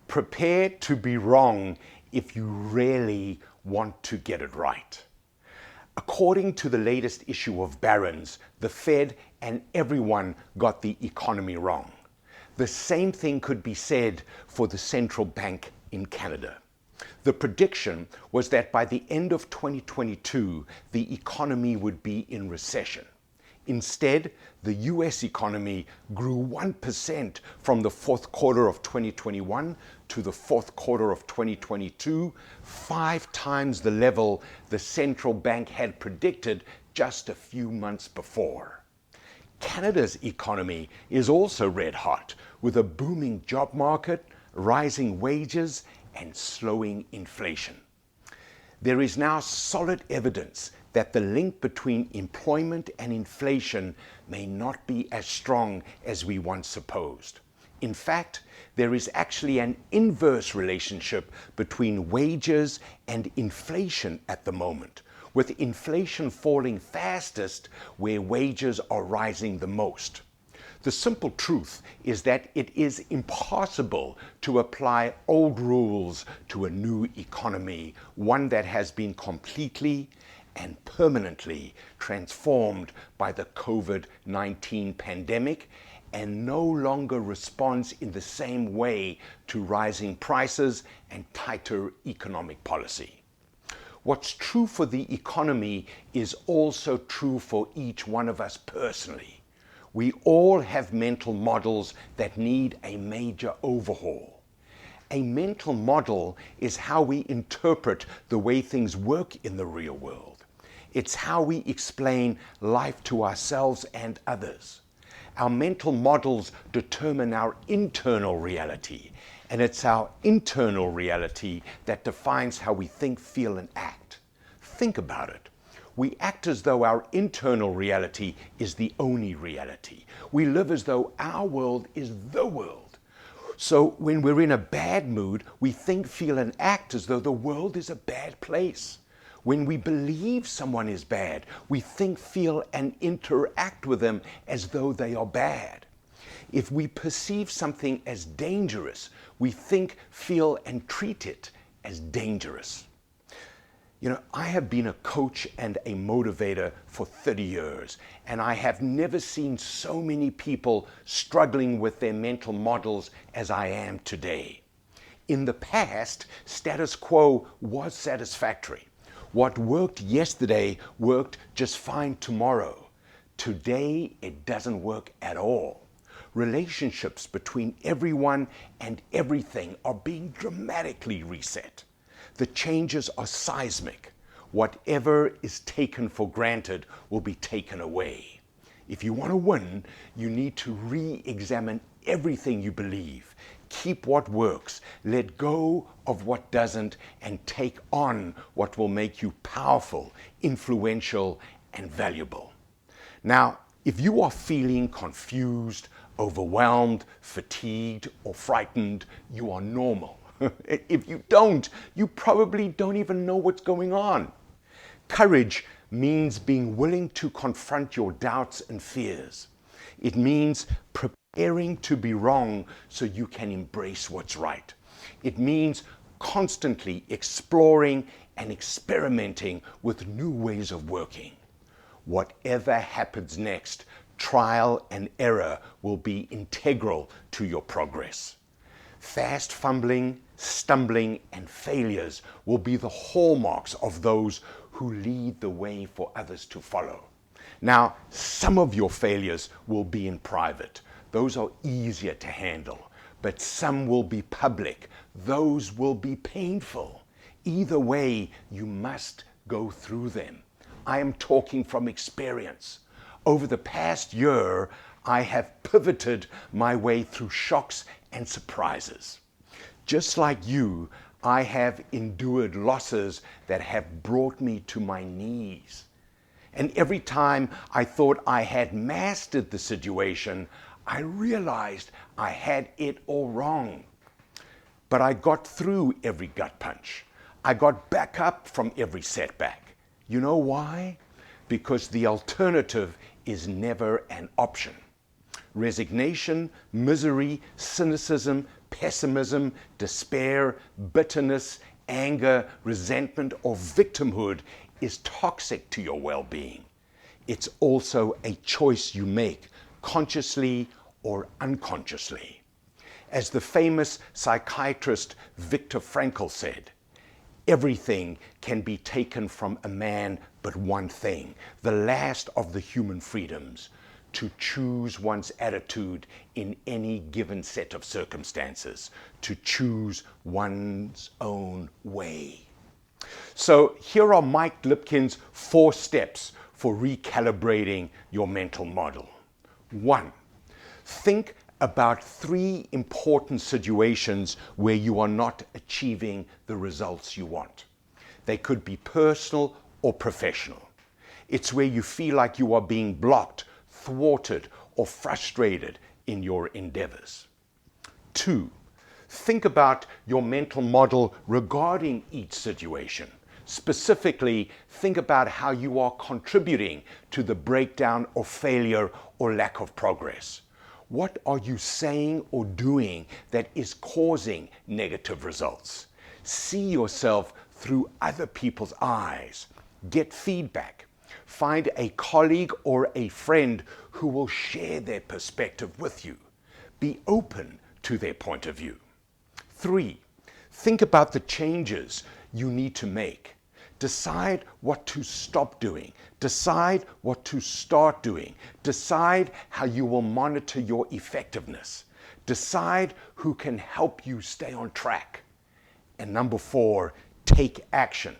Prepare to be wrong if you really want to get it right. According to the latest issue of Barron's, the Fed and everyone got the economy wrong. The same thing could be said for the central bank in Canada. The prediction was that by the end of 2022, the economy would be in recession. Instead, the US economy grew 1% from the fourth quarter of 2021 to the fourth quarter of 2022, 5 times the level the central bank had predicted just a few months before. Canada's economy is also red hot, with a booming job market, rising wages, and slowing inflation. There is now solid evidence that the link between employment and inflation may not be as strong as we once supposed. In fact, there is actually an inverse relationship between wages and inflation at the moment, with inflation falling fastest where wages are rising the most. The simple truth is that it is impossible to apply old rules to a new economy, one that has been completely and permanently transformed by the COVID-19 pandemic and no longer responds in the same way to rising prices and tighter economic policy. What's true for the economy is also true for each one of us personally. We all have mental models that need a major overhaul. A mental model is how we interpret the way things work in the real world. It's how we explain life to ourselves and others. Our mental models determine our internal reality, and it's our internal reality that defines how we think, feel, and act. Think about it. We act as though our internal reality is the only reality. We live as though our world is the world. So when we're in a bad mood, we think, feel, and act as though the world is a bad place. When we believe someone is bad, we think, feel, and interact with them as though they are bad. If we perceive something as dangerous, we think, feel, and treat it as dangerous. You know, I have been a coach and a motivator for 30 years, and I have never seen so many people struggling with their mental models as I am today. In the past, status quo was satisfactory. What worked yesterday worked just fine tomorrow. Today, it doesn't work at all. Relationships between everyone and everything are being dramatically reset. The changes are seismic. Whatever is taken for granted will be taken away. If you want to win, you need to re-examine everything you believe. Keep what works, let go of what doesn't, and take on what will make you powerful, influential, and valuable. Now, if you are feeling confused, overwhelmed, fatigued, or frightened, you are normal. If you don't, you probably don't even know what's going on. Courage means being willing to confront your doubts and fears. It means preparing to be wrong so you can embrace what's right. It means constantly exploring and experimenting with new ways of working. Whatever happens next, trial and error will be integral to your progress. Fast fumbling, stumbling, and failures will be the hallmarks of those who lead the way for others to follow. Now, some of your failures will be in private. Those are easier to handle. But some will be public. Those will be painful. Either way, you must go through them. I am talking from experience. Over the past year, I have pivoted my way through shocks and surprises. Just like you, I have endured losses that have brought me to my knees. And every time I thought I had mastered the situation, I realized I had it all wrong. But I got through every gut punch. I got back up from every setback. You know why? Because the alternative is never an option. Resignation, misery, cynicism, Pessimism, despair, bitterness, anger, resentment, or victimhood is toxic to your well-being. It's also a choice you make, consciously or unconsciously. As the famous psychiatrist Viktor Frankl said, everything can be taken from a man but one thing, the last of the human freedoms, to choose one's attitude in any given set of circumstances, to choose one's own way. So here are Mike Lipkin's 4 steps for recalibrating your mental model. 1. Think about 3 important situations where you are not achieving the results you want. They could be personal or professional. It's where you feel like you are being blocked, thwarted, or frustrated in your endeavors. 2. Think about your mental model regarding each situation. Specifically, think about how you are contributing to the breakdown or failure or lack of progress. What are you saying or doing that is causing negative results? See yourself through other people's eyes. Get feedback. Find a colleague or a friend who will share their perspective with you. Be open to their point of view. 3. Think about the changes you need to make. Decide what to stop doing. Decide what to start doing. Decide how you will monitor your effectiveness. Decide who can help you stay on track. And number 4, take action.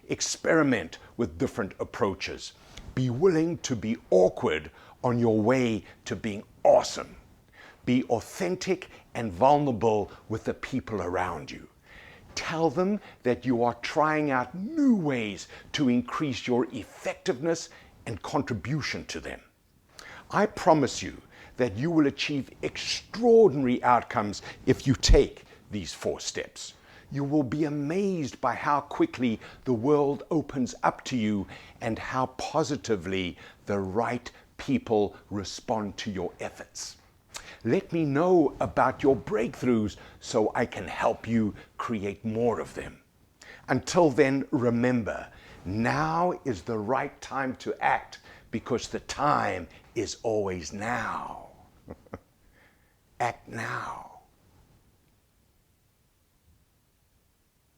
Experiment with different approaches. Be willing to be awkward on your way to being awesome. Be authentic and vulnerable with the people around you. Tell them that you are trying out new ways to increase your effectiveness and contribution to them. I promise you that you will achieve extraordinary outcomes if you take these 4 steps. You will be amazed by how quickly the world opens up to you and how positively the right people respond to your efforts. Let me know about your breakthroughs so I can help you create more of them. Until then, remember, now is the right time to act because the time is always now. Act now.